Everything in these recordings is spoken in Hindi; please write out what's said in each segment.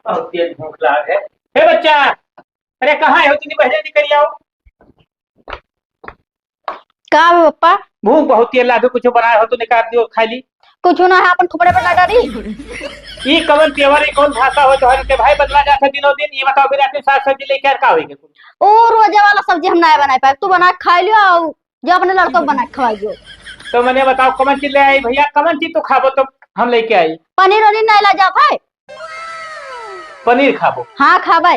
बहुत तेज भूख लाग है। हे बच्चा, अरे कहाँ हो तुम? बहरे निकल आओ। का बे पप्पा? भूख बहुत तेज लागे, कुछ बनाए हो तो निकाल दियो खाली। कुछ ना है अपन थोपड़े पे ना डाली। ये कवन तेवर है, कौन भाषा हो तोहर के भाई बदला जाता दिनों दिन। ये बताओ फिर अपने साग सब्जी लेके का होएगा कुछ? ओ रोजे वाला सब्जी हम ना बना पाए, तू बना के खा लियो और जो अपने लड़कों को बना के खवाइयो। तो मैंने बताओ कवन चीज ले आई भैया? कवन चीज तो खाबो तो हम लेके आई। पनीर वनीर नहीं ला जाता है? पनीर खाबो? हाँ खाबे।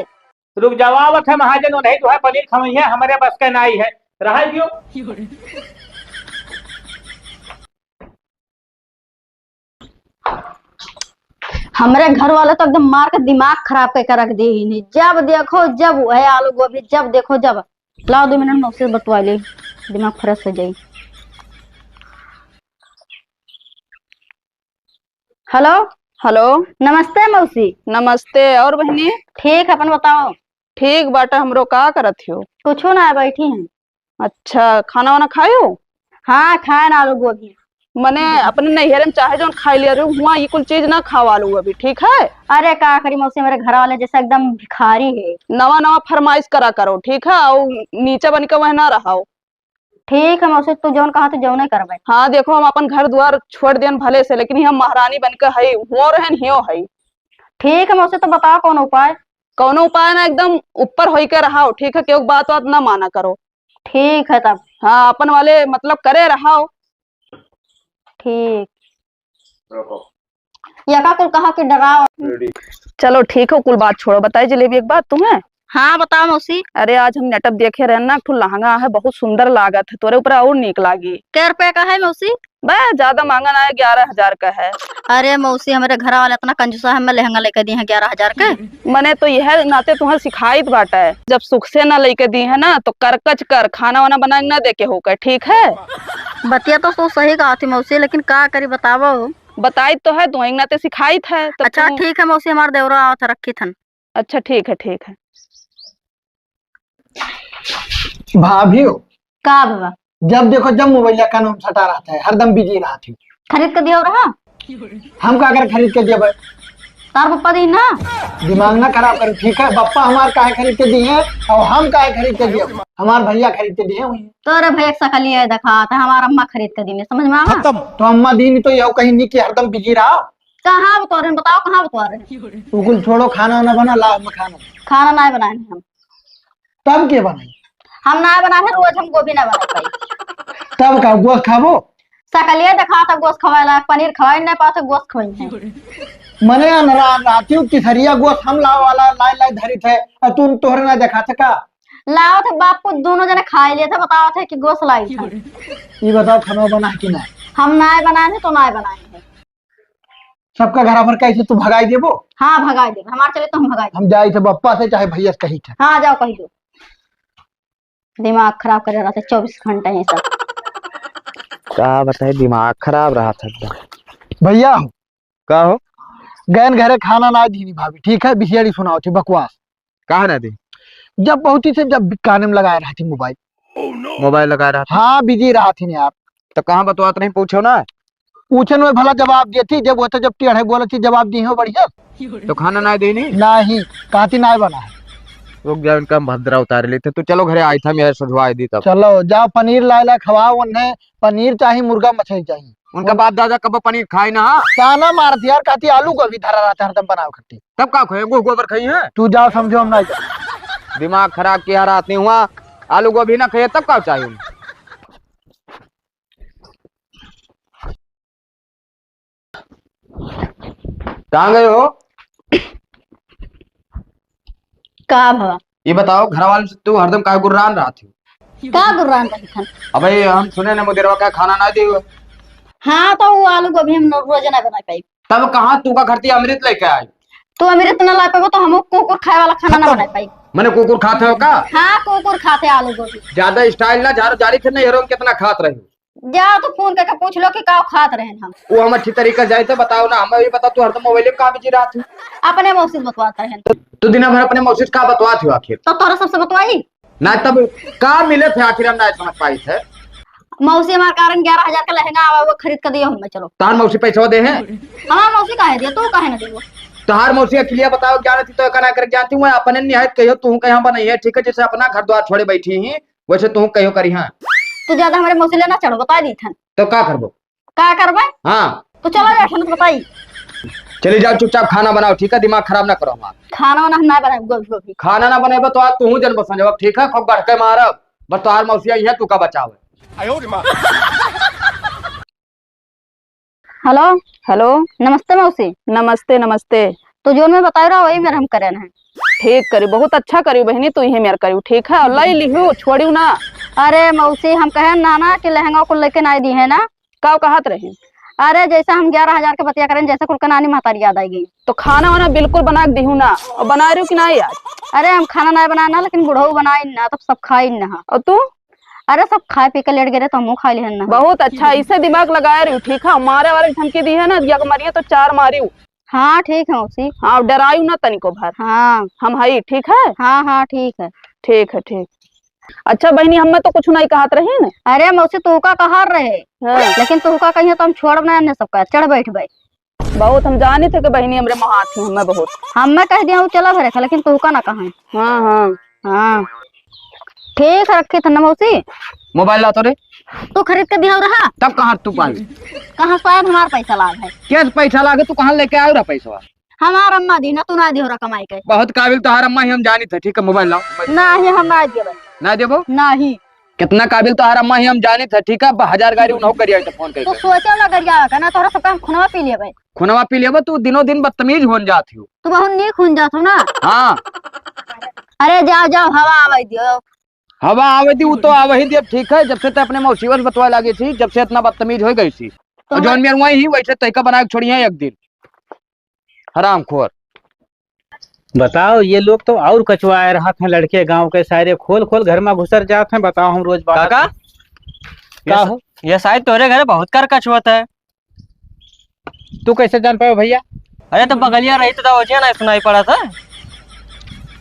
रुक जाओ, आवत है महाजन नहीं तो है पनीर खवई है, हमारे बस का नाई है। रहा दियो। हमारे घर वाले तो एकदम मार के दिमाग खराब करके रख दिए ही नहीं। जब देखो जब वो है आलू गोभी, जब देखो जब। लाओ 2 मिनट में उससे बतवा ले, दिमाग फ्रेश हो जाए। हेलो। हेलो। नमस्ते मौसी। नमस्ते। और बहनी? ठीक है, अपन बताओ। ठीक बाटा, हमरो का करत हो? कुछ ना, बैठी हैं। अच्छा, खाना वाना खायो? हाँ खाए ना आलू गोभी। मने अपने नैहरे में चाहे जो खा लिया रे हुआ, ये कुल चीज ना खावा लू अभी, ठीक है? अरे का करी मौसी, मेरे घर वाले जैसा एकदम भिखारी है। नवा नवा फरमाइश करा करो, ठीक है? और नीचे बन के वह ना रहो। ठीक है मौसी, तू जौन कहा तो जौन ही करबे। हाँ देखो, हम अपन घर द्वार छोड़ देन भले से, लेकिन हम महारानी बन के है हुआ रहन हियो है। ठीक है मौसी, तो बताओ कौन उपाय। कौनो उपाय ना, एकदम ऊपर हो के रहो, ठीक है? क्यों बात बात ना माना करो। ठीक है तब। हाँ, अपन वाले मतलब करे रहो। ठीक। या का कुल कहा कि डराओ। चलो ठीक है, कुल बात छोड़ो। बताइए जलेबी एक बात तुम्हें। हाँ बताओ मौसी। अरे आज हम नेटअप देखे रहे ना, एक लहंगा है, बहुत सुंदर लागत है, तोरे ऊपर और नीक लागी। क्या रुपए का है मौसी? बस ज्यादा महंगा ना है, 11,000 का है। अरे मौसी, हमारे घर वाले इतना कंजूसा है, मैं लहंगा लेकर दी है 11,000 का। मैंने तो यह नाते तुम्हें सिखाइत बाटा है, जब सुख से ना लेके दी है ना तो करकच कर खाना वाना बना ना दे के होकर, ठीक है? बतिया तो सही कहा थी मौसी, लेकिन का करी बतावो। बताई तो है, तुम्हें नाते सिखाइत है तब। अच्छा ठीक है मौसी, हमारे देवरा आओ था रखी थन। अच्छा ठीक है, ठीक है। भाभी हो का बाबा? जब देखो जब मोबाइल का नाम सटा रहता है, हरदम बिजी रहा थी। खरीद कर दिया रहा? हम का अगर खरीद के दिए? तार पप्पा दी ना। दिमाग ना खराब करो, ठीक है? पप्पा हमार काहे खरीद के दिए और हम काहे खरीद के दिए? हमार भैया खरीद के दिए हुई। तो अरे भैया सकलिए देखा था, हमारा अम्मा खरीद कर दी, समझ में आवा? तो अम्मा दी तो यह कहीं नहीं कि हरदम बिजी रहा। कहाँ बता रहे बताओ, कहाँ बता रहे? कुल छोड़ो, खाना वाना बना ला, खाना खाना ना बनाए हम। तब के बनाई? हम ना बनाए, रोज हम गोभी ना बना पाई। तब का गोश्त खाबो? सकलिए देखा था गोश्त खवाए, पनीर खवाए नहीं पाते, गोश्त खवाई। मने राती तिसरिया गोश्त हम ला वाला लाई धरी थे, तुम तोहरे ना देखा था का? लाओ थे बाप को, दोनों जने खा लिए थे, बताओ थे कि गोश्त लाई था। ये बताओ खाना बना कि ना? हम ना बनाए तो ना बनाए। सबका घर पर कैसे तू भगाई देबो? हाँ भगा दे, हमारे चले तो हम भगा दे। हम जाए थे बप्पा से चाहे भैया से कही थे। हाँ जाओ कही दो, दिमाग खराब कर रहा था 24 घंटे ही सब। क्या बताए, दिमाग खराब रहा था एकदम। भैया का हो? गैन घरे खाना ना दी भाभी, ठीक है? बिसियाड़ी सुनाओ थी बकवास। कहा ना दी? जब बहुत ही से जब कान में लगाए रहा थी मोबाइल। मोबाइल लगा रहा था? हाँ बिजी रहा थी यार। तो कहाँ बतवात नहीं, पूछो ना। पूछन में भला जवाब देती, जब वो तो जब टेढ़े बोले थी जवाब दी हो बढ़िया। तो खाना ना दी नहीं? नहीं कहती ना बना है। रुक जाओ, इनका भद्रा उतार लेते। तू चलो घरे आई था, मैं सुझवा दी तब। चलो जाओ, पनीर ला खवाओ उन्हें। पनीर चाहिए, मुर्गा मछली चाहिए। उनका बाप दादा कब पनीर खाई ना? क्या ना मारती यार, कहती आलू गोभी धरा रहता हरदम बनाओ खट्टी। तब का खाए, गोबर खाई है? तू जाओ, समझो हम ना जाओ। दिमाग खराब किया रात नहीं हुआ, आलू गोभी ना खाए तब का चाहिए? कहाँ गए हो? का भवा? ये बताओ, घर वाले से तू हरदम का गुर्रान रहा थी? का गुर्रान रही थन? अबे हम सुने ना मुदेरवा का खाना ना दी। हाँ तो वो आलू गोभी हम रोज ना बना पाई। तब कहाँ तू का खरती अमृत लेके आई? तो अमृत ना ला पाबो तो हम कुकुर खाए वाला खाना ना बना पाई। मैंने कुकुर खाते हो का? हाँ कुकुर खाते आलू गोभी। ज्यादा स्टाइल ना झाड़ू जारी थे, नहीं हेरों कितना खात रही? जाओ तो फोन करके पूछ लो कि का खात रहे हम। वो हम अच्छी तरीके जाए तो बताओ ना, हमें ये बता तू हरदम मोबाइल में कहाँ बिजी रहा थी? अपने मौसी से बतवाता है तू दिन भर अपने मौसी से का बतवा थी आखिर? तो तोरा सबसे बतवाई ना, तब का मिले थे आखिर हम ना समझ पाई थे। मौसी हमारे कारण 11,000 का लहंगा आवा वो खरीद कर दिया हूँ मैं। चलो तार मौसी पैसा दे है? हमारा मौसी काहे दिया, तू काहे ना देबो? तोहार मौसी अखिलिया बताओ क्या थी तो कना कर जानती हूँ अपने निहायत कहियो तू कहीं बनाई है ठीक है जैसे अपना घर द्वार छोड़े बैठी ही वैसे तू कहियो करी हाँ तू ज्यादा हमारे मौसी लेना चढ़ो बता दी थन तो का करबो का करबे हाँ तो चलो बैठन तो बताई चली जाओ चुपचाप खाना बनाओ ठीक है दिमाग खराब ना करो हमारा खाना वाना हम ना बनाए गोभी गोभी खाना ना बनेबो तो आज तू जन बसन जब ठीक है खूब बढ़ के मारब बस तोहार मौसिया यहाँ तू का बचावे हेलो हेलो। नमस्ते मौसी। नमस्ते नमस्ते। तो जो मैं बता रहा वही मेरे हम करे हैं। ठीक करी बहुत अच्छा करी बहनी तू ही मेरे करी ठीक है लाई लिहो छोड़ियो ना। अरे मौसी हम कहे नाना कि लहंगा को लेके ना दी है ना का कहत रही। अरे जैसा हम 11,000 के बतिया करें जैसे कुल का नानी महतारी याद आएगी तो खाना वाना बिल्कुल बना के दीहू ना और बना रही कि ना आज। अरे हम खाना ना बनाना लेकिन बुढ़ऊ बनाई ना तब सब खाई ना और तू अरे सब खाए पी के लेट गए तो हम खा लिहन ना। बहुत अच्छा इसे दिमाग लगाया रही ठीक है मारे वाले धमकी दी है ना या मरिया तो 4 मारियो। हाँ ठीक है मौसी। हाँ डरायू ना तनिको भर। हाँ हम हई ठीक है। हाँ हाँ ठीक है। ठीक है ठीक। अच्छा बहनी हमें तो कुछ नहीं कहत रही ना। अरे मौसी तू का कहा रहे हाँ। लेकिन तू का कहिए तो हम छोड़ ना सबका चढ़ बैठ भाई बहुत हम जाने थे कि बहनी हमरे महात थी हमें बहुत हमें कह दिया चला भरे लेकिन तू का ना कहा। हाँ हाँ हाँ ठीक है रखी थी मौसी। मोबाइल ला तो रे तू खरीद के दिया रहा तब कहाँ तू पाई कहाँ शायद हमारा पैसा लाग है क्या पैसा लागे तू कहाँ लेके आयो रहा पैसा हमारा अम्मा दी ना तू ना दी हो रहा कमाई के बहुत काबिल तोहार अम्मा ही हम जानी थे ठीक है मोबाइल लाओ ना ही हम ना दिए ना देबो ना ही कितना काबिल तोहार अम्मा ही हम जानी थे ठीक है 1000 गाड़ी उन्हों करिया तो फोन तो करके सोचे ना कर जावा ना तोरा सबका हम खुनवा पी लिए भाई खुनवा पी लेबो तू दिनों दिन बदतमीज होन जाती हो तू बहुत नीक खुन जात हो ना। हाँ अरे जाओ जाओ हवा आवे दियो हवा आवे दी वो तो आवे ही दे ठीक है जब से ते अपने मौसीवल बतवा लगी थी जब से इतना बदतमीज हो गई थी और जौन मेरे वही ही वैसे तैका बना के छोड़ी है एक दिन हरामखोर। बताओ ये लोग तो और कचवाए रहा था लड़के गांव के सारे खोल खोल घर में घुसर जाते हैं। बताओ हम रोज बात काका क्या हो ये शायद तोरे घर बहुत कर कछुआता है। तू कैसे जान पाए भैया। अरे तो बगलिया रही तो वजह ना सुनाई पड़ा था।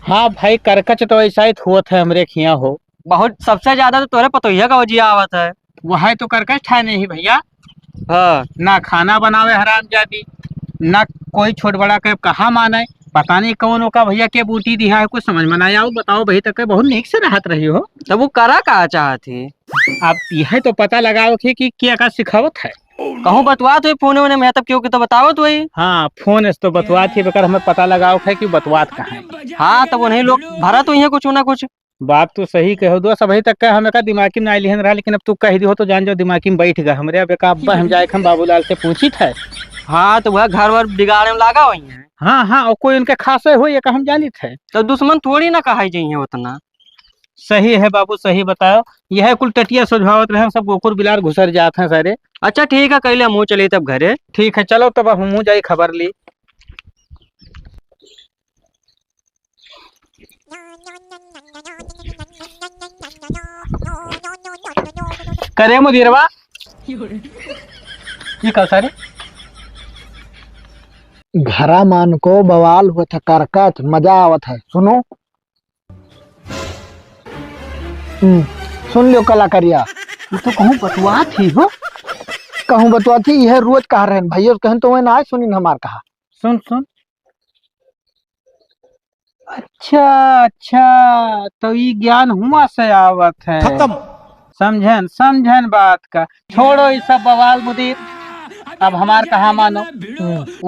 हाँ भाई करकच तो ऐसा ही हुआ था हमरे खिया हो बहुत सबसे ज्यादा तो तोरे पतोहिया का वजिया आवत है। वह तो करकच था नहीं भैया। हाँ ना खाना बनावे हराम जादी ना कोई छोट बड़ा के कहा माने पता नहीं कौन का भैया के बूटी दिया है कुछ समझ में ना आओ। बताओ भाई तक बहुत नीक से रहत रही हो तो वो करा कहा चाहती अब यह तो पता लगाओ कि क्या का सिखावत है। कहूँ बतवा तो फोन में मैं तब क्यों तो बताओ तो वही। हाँ फोन तो बतवात ही बेकर हमें पता लगाओ है कि बतवात कहाँ है। हाँ तब उन्हें लोग भरा तो ही कुछ ना कुछ बात तो सही कहो दो सब तक का हमें का दिमागी में आइलिहन रहा लेकिन अब तू कह दी हो तो जान जाओ दिमागी में बैठ गया हमरे अब अब्बा हम जाए हम बाबूलाल से पूछी था। हाँ तो वह घर वर बिगाड़े में लगा वही है। हाँ हाँ और कोई उनके खासे हो ये का हम जानी थे तो दुश्मन थोड़ी ना कहा जाइए उतना। सही है बाबू सही बताओ यह कुल टटिया सुझावत रहे सब गोकुर बिलार घुसर जाते हैं सारे। अच्छा ठीक है कल मुँह चले तब घरे। ठीक है चलो तब हम जाई खबर ली। करे मुदीरवा ये का सारे घरा मान को बवाल हुआ था करकच मजा आवत है सुनो। सुन लियो कलाकारिया तो कहूँ बतवा थी हो कहूँ बतवा थी यह रोज कह रहे हैं भैया कहन तो ना सुनी हमार कहा सुन सुन। अच्छा अच्छा तो ये ज्ञान हुआ से आवत है समझन समझन बात का छोड़ो ये सब बवाल मुदीर अब हमार कहा मानो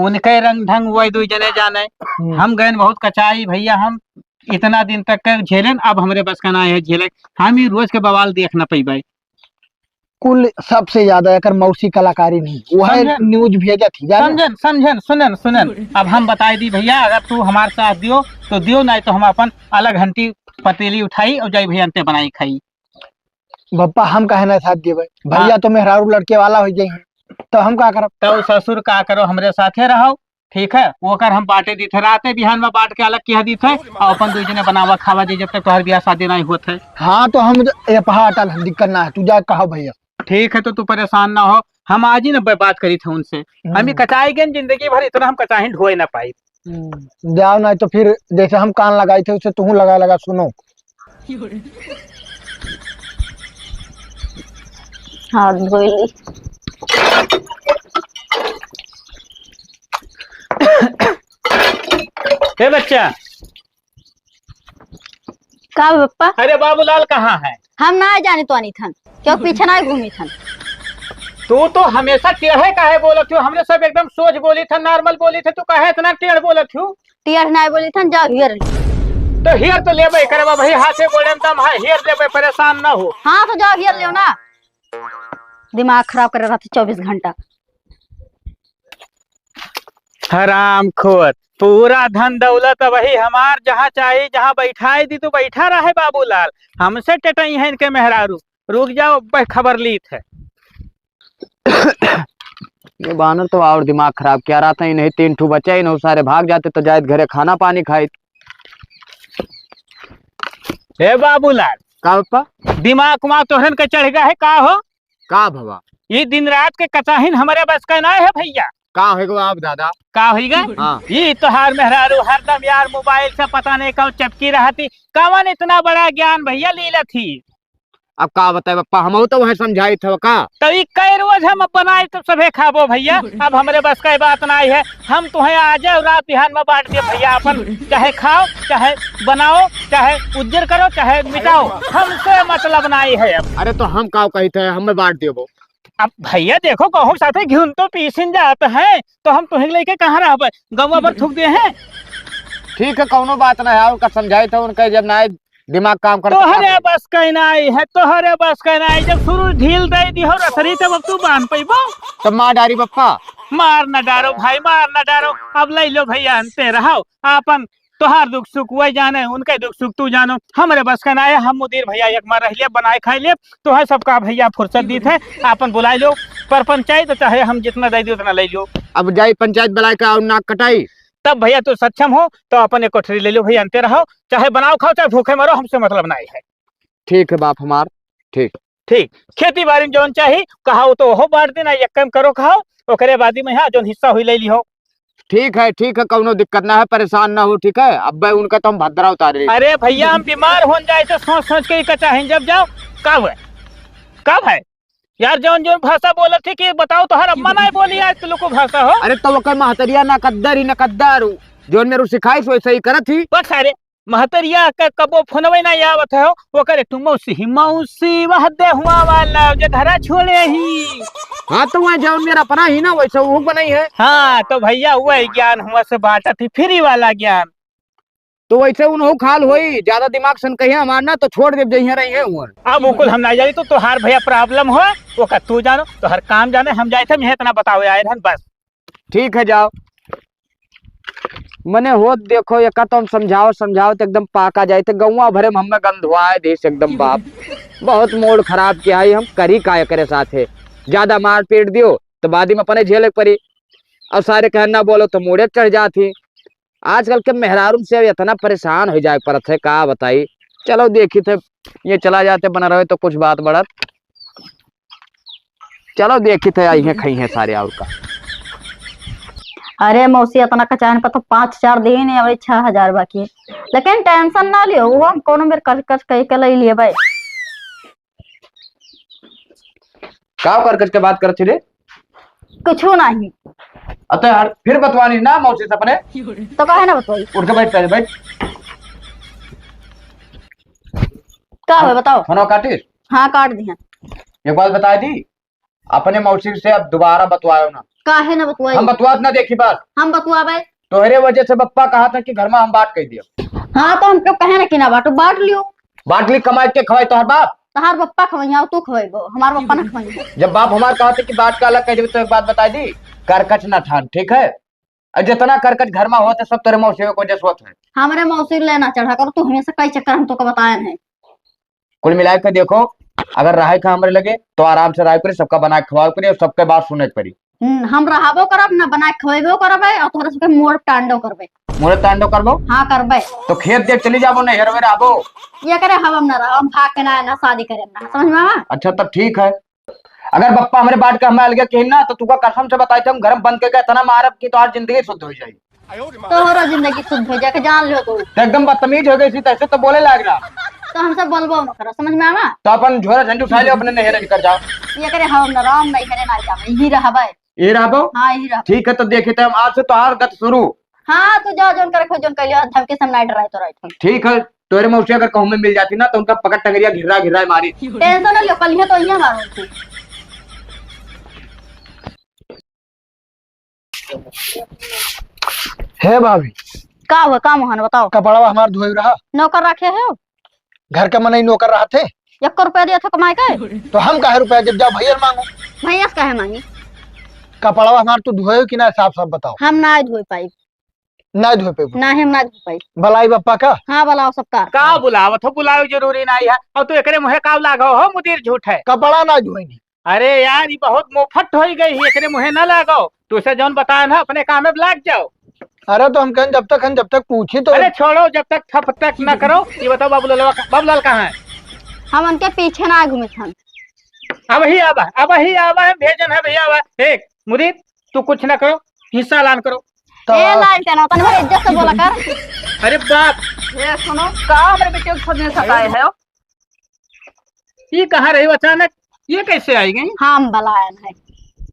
उनके रंग ढंग वही दो जने जाने हम गए बहुत कचाई भैया हम इतना दिन तक झेलन अब हमरे बस का ना है झेले हम ही रोज के बवाल देख ना पाई। कुल सबसे ज्यादा अगर मौसी कलाकारी नहीं वह न्यूज भेजा थी समझन समझन सुनन सुनन अब हम बताई दी भैया अगर तू हमारे साथ दियो तो दियो नहीं तो हम अपन अलग घंटी पतीली उठाई और जाई भैया अंते बनाई खाई। बप्पा हम कहे ना साथ दिए भैया तो मेहरारू लड़के वाला हो जाए तो हम का करब तो ससुर का करो हमरे साथे रहो ठीक है वो कर हम बांटे दी थे राते बिहान में बांट के अलग किया दी थे और अपन दो जने बनावा खावा दी जब तक तुम्हार ब्याह शादी नहीं होते। हाँ तो हम अटल दिक्कत ना है तू जा कहो भैया। ठीक है तो तू परेशान ना हो हम आज ही ना बात करी थे उनसे हम कचाई गए जिंदगी भर इतना हम कचाही ढोए ना पाई। जाओ नहीं तो फिर जैसे हम कान लगाए थे उसे तू लगा लगा सुनो। हाँ धोइली हे बच्चा, का पप्पा अरे बाबूलाल कहाँ है? हम ना जाने तो नहीं थन क्यों पीछे ना घूमी थन। तू तो हमेशा टेढ़े काहे बोलत हो? हमने सब एकदम सोच बोली था, नॉर्मल बोली थे, तू काहे इतना टेढ़ बोलत हो? टियर ना बोली थन जाओ हियर। तो हियर तो लेबे करे भाई, हाथे बोले दम है, हियर लेबे, परेशान ना हो। हाँ तो जाओ हियर ले ना, दिमाग खराब कर रहा था 24 घंटा। हराम खोर, पूरा धन दौलत वही हमार, जहाँ चाहिए जहाँ बैठाई दी तो बैठा रहे बाबूलाल। हमसे टटई है इनके मेहरारू। रुक जाओ, खबर ली थे। ये बानर तो और दिमाग खराब क्या रहा था, इन्हें 3 ठू बच्चे, इन्हें सारे भाग जाते तो जायद घरे खाना पानी खाई। हे बाबूलाल, का पप्पा? दिमाग कुमार तोहरन के चढ़ गया है का हो? का भवा? ये दिन रात के कचाहिन हमारे बस का ना है भैया। का होगा आप दादा? का होगा? हाँ। ये तोहार मेहरारू हरदम यार मोबाइल से पता नहीं कब चपकी रहती। कवन इतना बड़ा ज्ञान भैया लीला थी। अब का बताए पप्पा, हम तो वह समझाई थे का। तो ये कई रोज हम बनाए तो सभे खाबो भैया। अब हमारे बस का बात नहीं है, हम तुम्हें आज और रात बिहान में बांट दिए भैया। अपन चाहे खाओ, चाहे बनाओ, चाहे उज्जर करो, चाहे मिटाओ, हमसे मतलब नहीं है अब। अरे तो हम का कही थे, हमें बांट दियो। अब भैया देखो, कहूँ साथे घुन तो पीसिन जाते हैं, तो हम तुम्हें लेके कहाँ रह गवा पर थूक दिए हैं। ठीक है, कौनो बात ना है, उनका समझाई था, उनका जब ना दिमाग काम करता तोहरे बस कहना है, तोहरे बस कहना है। जब शुरू ढील दे दी हो रसरी तब तू बांध पैबो। तब मार डारी पप्पा। मार न डारो भाई, मार न डारो। अब ले लो भैया, अंते रहो अपन। तोहार दुख सुख वही जाने, उनके दुख सुख तू जानो। हमारे बस कहना है, हम मुदीर भैया एक मार रह लिया, बनाए खाई लिया। तो है सबका भैया फुर्सत दी थे, अपन बुलाई लो। पर पंचायत चाहे हम जितना दे दी उतना ले लो। अब जाई पंचायत बुलाई का और नाक कटाई, तब भैया तू सक्षम हो तो अपन एक कोठरी ले लो भैया, अंते रहो। चाहे बनाओ खाओ, चाहे भूखे मरो, हमसे मतलब नहीं है। ठीक है बाप हमार। ठीक ठीक, खेती बाड़ी में जौन चाहिए कहा तो हो बांट देना, एक काम करो खाओ, ओकरे बादी में हाँ जौन हिस्सा हुई ले ली हो। ठीक है, ठीक है, कौनो दिक्कत ना है, परेशान ना हो। ठीक है, अब भाई उनका तो हम भद्रा उतारे। अरे भैया हम बीमार हो जाए तो सोच सोच के कचा है, जब जाओ कब है, कब है यार। जौन जौन भाषा बोला थी कि बताओ तो हर अम्मा ना बोली आज तो लोग को भाषा हो। अरे तो वो महतरिया ना कद्दर ही न कद्दार जौन मेरू सिखाई वैसे ही करत थी। बस अरे महतरिया का कबो फोनवे ना आवत है, वो करे तुम मौसी मौसी वह दे हुआ वाला जो घरा छोड़े ही। हाँ तो वह जौन मेरा अपना ही ना वैसे वो बनाई है। हाँ तो भैया वही ज्ञान हुआ से बांटा थी, फ्री वाला ज्ञान। तो वैसे उन्हों खाल होई, ज्यादा दिमाग सन कहिए मारना तो छोड़ दे जही रही है उमर। अब मुकुल हम ना जानी तो तोहार भैया प्रॉब्लम हो, वो का तू जानो, तो हर काम जाने, हम जाए थे, मैं इतना बताओ आए रहन बस। ठीक है जाओ। मने हो देखो एक तो हम समझाओ समझाओ तो एकदम पाका जाए थे, गौवा भरे में हमें गंध हुआ है देश एकदम। बाप बहुत मोड़ खराब किया है, हम करी काय करे साथ है। ज्यादा मार पीट दियो तो बाद में अपने झेले पड़ी, और सारे कहना बोलो तो मोड़े चढ़ जाती। आजकल के मेहरारू से इतना परेशान हो जाए परत है, का बताई। चलो देखी थे ये चला जाते बना रहे तो कुछ बात बढ़त। चलो देखी थे आई है खई है सारे और का। अरे मौसी इतना कचान पर तो 5-4 दिन है, अभी 6,000 बाकी है। लेकिन टेंशन ना लियो, वो हम कोनो मेरे कच कच कह के ले लिए भाई। का कर कच के बात करत रे? कुछ नहीं। अतः यार फिर बतवानी ना मौसी सपने तो कहे ना बताइए। उठ के बैठ पहले बैठ। क्या है बताओ। फोनो काटिस? हाँ काट दिया। एक बात बता दी, अपने मौसी से अब दोबारा बतवायो ना। काहे ना बतवाई? हम बतवात ना देखी बात। हम बतवा भाई। तोहरे वजह से पप्पा कहा था कि घर में हम बांट कह दिया। हाँ तो हम क्यों कहे ना कि ना बांटो, बांट लियो। बांट ली कमाई के खवाई तोहर बाप। तहार पप्पा खवैया तू खवेबो, हमार पप्पा ना खवैया। जब बाप हमार कहा था कि बांट का अलग कह दे तो एक बात बता दी, करकच ना ठान। ठीक है, और जितना करकच घर में होते सब तेरे मौसी को जसवत है। हमारे मौसी लेना चढ़ा कर तू हमेशा कई चक्कर हम तो का बताया है। कुल मिला के देखो, अगर रहा का हमरे लगे तो आराम से रहा करे, सबका बना के खवाओ करे और सबके बात सुने पड़ी। हम रहाबो करब ना, बना के खवेबो करबे और तोहरा सबके मोड़ टांडो करबे। मोरे तांडो करबो? हाँ करबे। तो खेत देख चली जाबो, नहीं हेरवे आबो। ये करे हम ना रहा, हम भाग के ना शादी करे ना, समझ में आवा? अच्छा तब ठीक है। अगर बप्पा हमारे बांट के हमें अलगे कहीं ना तो तुका कसम से बताई थे हम घर बंद के इतना मारब की तो आज जिंदगी शुद्ध हो जाएगी। तोहरा जिंदगी शुद्ध हो जाके जान लो तू। तो एकदम बदतमीज हो गई थी, तैसे तो बोले लग रहा। तो हमसे बोलबो ना करो, समझ में आवा? तो अपन झोरा झंडू उठा लियो, अपने नहरे निकल जाओ। ये करे हम ना राम नहीं करे ना जावे, यही रहबे। ये रहो। हाँ यही रह। ठीक है, तो देखे थे हम आज से तो हार गत शुरू। हाँ तू जाओ जोन करे जोन कर लियो धमकी से नाइट डराई तो राइट ठीक है, तोरे मौसी अगर कहूँ में मिल जाती ना तो उनका पकड़ टंगरिया घिरा घिरा मारी। टेंशन ना लियो, कल ही तो ये मारो थी। हे भाभी, का हुआ का मोहन बताओ। कपड़ा हमार धोए रहा, नौकर रखे है घर का मनई नौकर रहा थे 1 रुपया दिया था कमाई का। तो हम काहे रुपया जब जाओ भैया मांगो। भैया से कहे मांगी, कपड़ा हमार तो धोए कि ना, साफ साफ बताओ। हम ना धोई पाई, ना धोए पे ना हम ना धो पाई। भलाई बप्पा का हाँ बुलाओ सबका। का बुलावत हो, बुलाओ जरूरी नहीं है। और तू एकरे मुहे का लागो हो मुदीर झूठ है। कपड़ा ना धोएंगे। अरे यार ये बहुत मोफत हो गई है, एकरे मुहे न लगाओ। तुझसे जौन बताया ना अपने काम में लग जाओ। अरे तो हम कहें जब तक पूछी तो। अरे छोड़ो, जब तक थप तक न करो। ये बताओ बाबूलाल कहाँ है? हम उनके पीछे ना घूमे थे। अब ही आवा है, भेजन है भैया आवा। एक मुदीर तू कुछ न करो, हिस्सा ऐलान करो। ए लालटेन अपन भाई इज्जत से बोला कर। अरे बाप, ये सुनो का हमारे बेटे को खोजने सताए है। ये कहाँ रही अचानक, ये कैसे आई गई? हम बलायन है।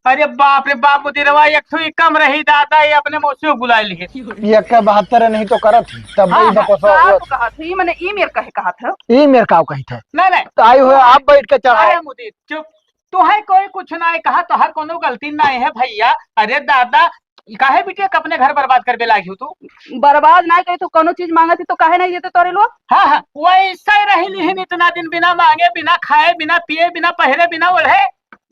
अरे बाप रे बाप, मुदीरवा एक तो कम रही दादा, ये अपने मौसी को बुला लिए। ये 72 नहीं तो करत थी तब हाँ, वही बकवास का हुआ। तो कहा थी मैंने ई मेरे कहा था। ये मेरे काव कही था नहीं तो आई हुए आप बैठ के चढ़ाए। अरे मुदीर चुप, तो है कोई कुछ ना कहा, तो हर कोनो गलती नहीं है भैया। अरे दादा काहे बेटे अपने घर बर्बाद कर बेला तू? बर्बाद ना कही तो कोनो चीज मांगा थी तो काहे नहीं देते तोरे लोग। हाँ हाँ, वैसा ही रही लिहिन इतना दिन, बिना मांगे, बिना खाए, बिना पिए, बिना पहरे, बिना ओढ़े।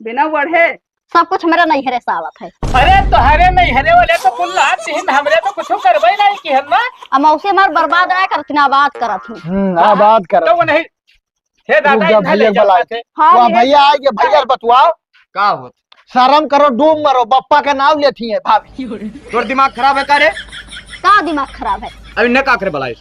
बिना बढ़े सब कुछ मेरा नहीं हरे सावत है। अरे तोहरे नहीं हरे वाले तो कुल्ला दिन हमरे तो कुछ करबे नहीं की है ना। अब मौसी हमार बर्बाद ना करती ना बात करत हूँ। आबाद कर तो वो नहीं। हे दादा इधर भैया ले जाओ बुलाए साथे। हाँ वहाँ ये- भैया आएंगे, भैया बतवाओ। का होत शर्म करो, डूब मरो, बप्पा का नाम लेती है भाभी। तोर दिमाग खराब है का रे? का दिमाग खराब है? अभी न का करे बलाई।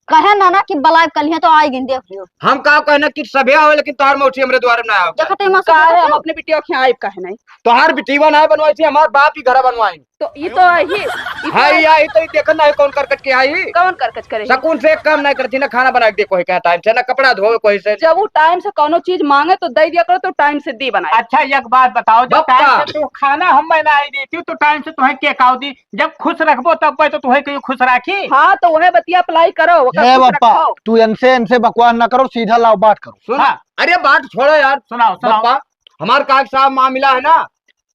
कहे ना कि बलाय कल ही तो आएगी देख लियो। हम का कहना कि सभे आवे लेकिन तोहार मौसी हमरे द्वारे ना आवे। देखते मौसी का है हम अपने बिटिया के आइब काहे नहीं। तोहार बिटीवा ना बनवाई थी, हमार बाप ही घर बनवाई। तो ये तो ही हाय आई तो देखन ना कौन करकट के आई। कौन करकच करे। सकून से एक काम नहीं करती, ना खाना बना के दे कोई का टाइम से, ना कपड़ा धोवे कोई से। जब वो टाइम से कोनो चीज मांगे तो दे दिया करो, तो टाइम से दी बनाए। अच्छा एक बात बताओ, जब बप्पा। टाइम से तू खाना हम बनाई देती तो टाइम से तुम्हें के खाओ दी। जब खुश रखबो तब तो तुम्हें क्यों खुश राखी? हाँ तो वह बतिया अप्लाई करो। ओकर हे खुश बप्पा, रखो। तू इनसे बकवास ना करो, सीधा लाओ बात करो। सुन हाँ। अरे बात छोड़ो यार। सुनाओ सुनाओ। बप्पा हमार का साहब मामला है ना,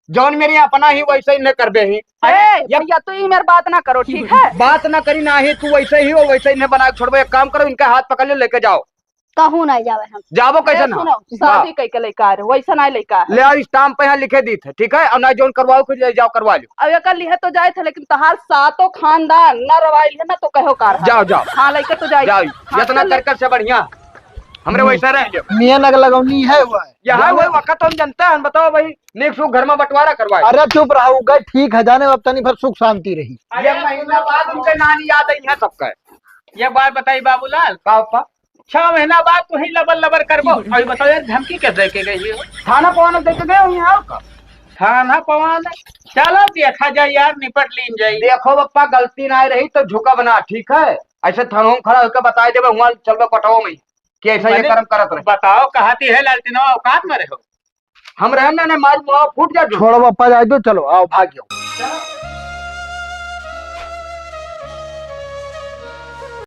जौन मेरी अपना ही वैसे ही न करबे ही। अरे भैया तो ये मेरी बात ना करो, ठीक है। बात ना करी ना ही, तू वैसे ही हो वैसे ही न बना के छोड़बो। एक काम करो, इनका हाथ पकड़ लो, लेके जाओ। कहूँ नहीं जावे हम। जाबो कैसे ना सुनो शादी कई के लइका है, वैसा नहीं लइका है। ले आओ, स्टाम्प पे यहाँ लिखे दी थे, ठीक है। और ना जोन करवाओ खुद ले जाओ करवा लो। अब एक लिहे तो जाए थे, लेकिन तहार सातों खानदान न रवाइल है ना, तो कहो कार। जाओ जाओ हाँ लइका तो जाए। जाओ, हाँ, इतना चल। करकट से बढ़िया हमरे वैसा रह लियो। मियाँ नग लगौनी है हुआ है। यहाँ वही वक्त हम जनता है, बताओ भाई नेक सुख घर में बंटवारा करवाए। अरे चुप रहो गए, ठीक है जाने अब तनी फिर सुख शांति रही। ये महीना बाद उनके नानी याद आई है सबका। ये बात बताई बाबूलाल, का पा 6 महीना बाद तू ही लबर लबर करबो। अभी बताओ यार धमकी कैसे के गई हो? थाना पवाना देके गए हो यहाँ का। थाना पवान चलो देखा जाए यार, निपट लीन जाए। देखो बप्पा, गलती ना रही तो झुका बना, ठीक है। ऐसे थानों में खड़ा होकर बताए देवे, वहाँ चल कटाओ में कि ऐसा ये कर्म करत रहे। बताओ कहाती है लालटेनवा, औकात में रहो। हम रहना ना मार मुआ फूट जा। छोड़ो बप्पा, जाए दो, चलो आओ भाग्यो। चलो